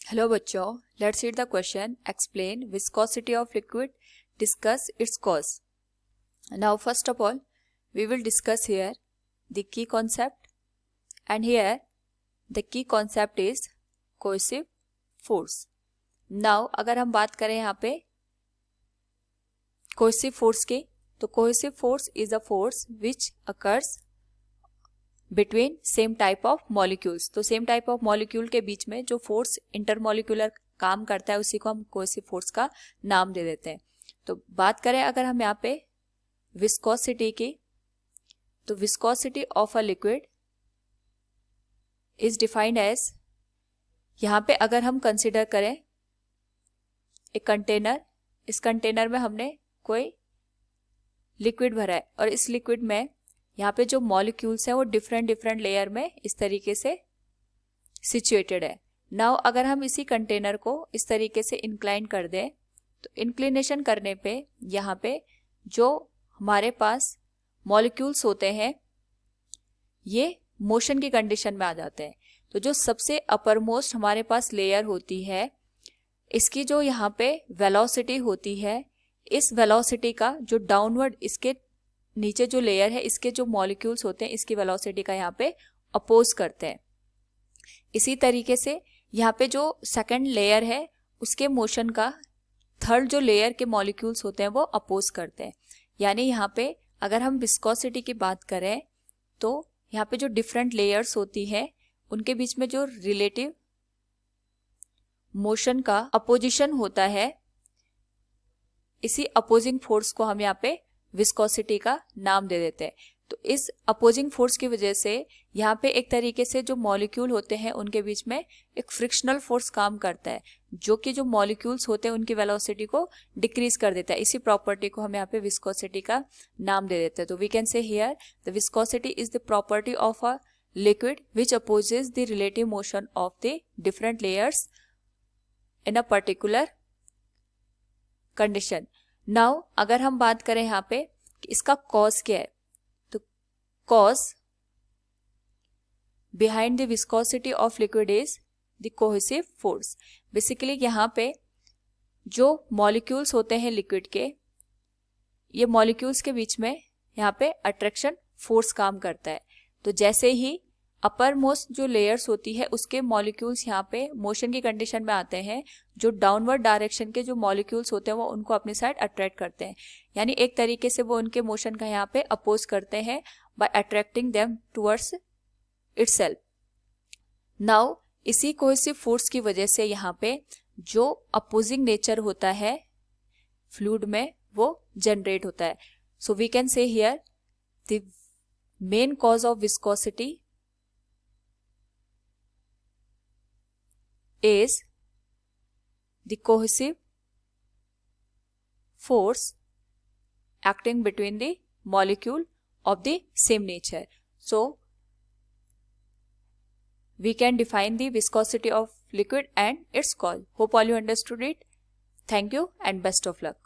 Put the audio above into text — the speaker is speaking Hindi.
हेलो बच्चों, let's read the question. Explain viscosity of liquid, discuss it's cause. Now first of all we will discuss here the key concept, and here the key concept is cohesive force. Now अगर हम बात करें यहाँ पे cohesive force की, तो cohesive force is a force which occurs between same type of molecules. तो सेम टाइप ऑफ मॉलिक्यूल के बीच में जो फोर्स इंटरमॉलिक्यूलर काम करता है उसी को हम कोहेसिव फोर्स का नाम दे देते हैं. तो बात करें अगर हम यहाँ पे विस्कोसिटी की, तो viscosity of a liquid is defined as, यहाँ पे अगर हम कंसिडर करें एक कंटेनर, इस कंटेनर में हमने कोई लिक्विड भरा है और इस लिक्विड में यहाँ पे जो मॉलिक्यूल्स हैं वो डिफरेंट डिफरेंट लेयर में इस तरीके से सिचुएटेड है. नाउ अगर हम इसी कंटेनर को इस तरीके से इंक्लाइन कर दें, तो इंक्लिनेशन करने पे यहाँ पे जो हमारे पास मॉलिक्यूल्स होते हैं ये मोशन की कंडीशन में आ जाते हैं. तो जो सबसे अपर मोस्ट हमारे पास लेयर होती है, इसकी जो यहाँ पे वेलोसिटी होती है, इस वेलोसिटी का जो डाउनवर्ड इसके नीचे जो लेयर है इसके जो मॉलिक्यूल्स होते हैं इसकी वेलोसिटी का यहाँ पे अपोज करते हैं. इसी तरीके से यहाँ पे जो सेकंड लेयर है उसके मोशन का थर्ड जो लेयर के मॉलिक्यूल्स होते हैं वो अपोज करते हैं. यानी यहाँ पे अगर हम विस्कोसिटी की बात करें तो यहाँ पे जो डिफरेंट लेयर्स होती है उनके बीच में जो रिलेटिव मोशन का अपोजिशन होता है, इसी अपोजिंग फोर्स को हम यहाँ पे विस्कोसिटी का नाम दे देते हैं. तो इस अपोजिंग फोर्स की वजह से यहाँ पे एक तरीके से जो मॉलिक्यूल होते हैं उनके बीच में एक फ्रिक्शनल फोर्स काम करता है, जो कि जो मॉलिक्यूल्स होते हैं उनकी वेलोसिटी को डिक्रीज कर देता है. इसी प्रॉपर्टी को हम यहाँ पे विस्कोसिटी का नाम दे देते हैं. तो we can say here the viscosity is the property of a liquid which opposes the relative motion of the different layers in a particular condition. Now अगर हम बात करें यहाँ पे कि इसका कॉज क्या है, तो cause behind the viscosity of liquid is the cohesive force. Basically यहाँ पे जो मॉलिक्यूल्स होते हैं लिक्विड के, ये मॉलिक्यूल्स के बीच में यहाँ पे अट्रैक्शन फोर्स काम करता है. तो जैसे ही अपर मोस्ट जो लेयर्स होती है उसके मॉलिक्यूल्स यहाँ पे मोशन की कंडीशन में आते हैं, जो डाउनवर्ड डायरेक्शन के जो मॉलिक्यूल्स होते हैं वो उनको अपनी साइड अट्रैक्ट करते हैं. यानी एक तरीके से वो उनके मोशन का यहाँ पे अपोज करते हैं by attracting them towards itself. Now इसी कोहेसिव फोर्स की वजह से यहाँ पे जो अपोजिंग नेचर होता है फ्लूइड में वो जनरेट होता है. So we can say here the main cause of viscosity is the cohesive force acting between the molecule of the same nature. So we can define the viscosity of liquid and its cause. Hope all you understood it. Thank you and best of luck.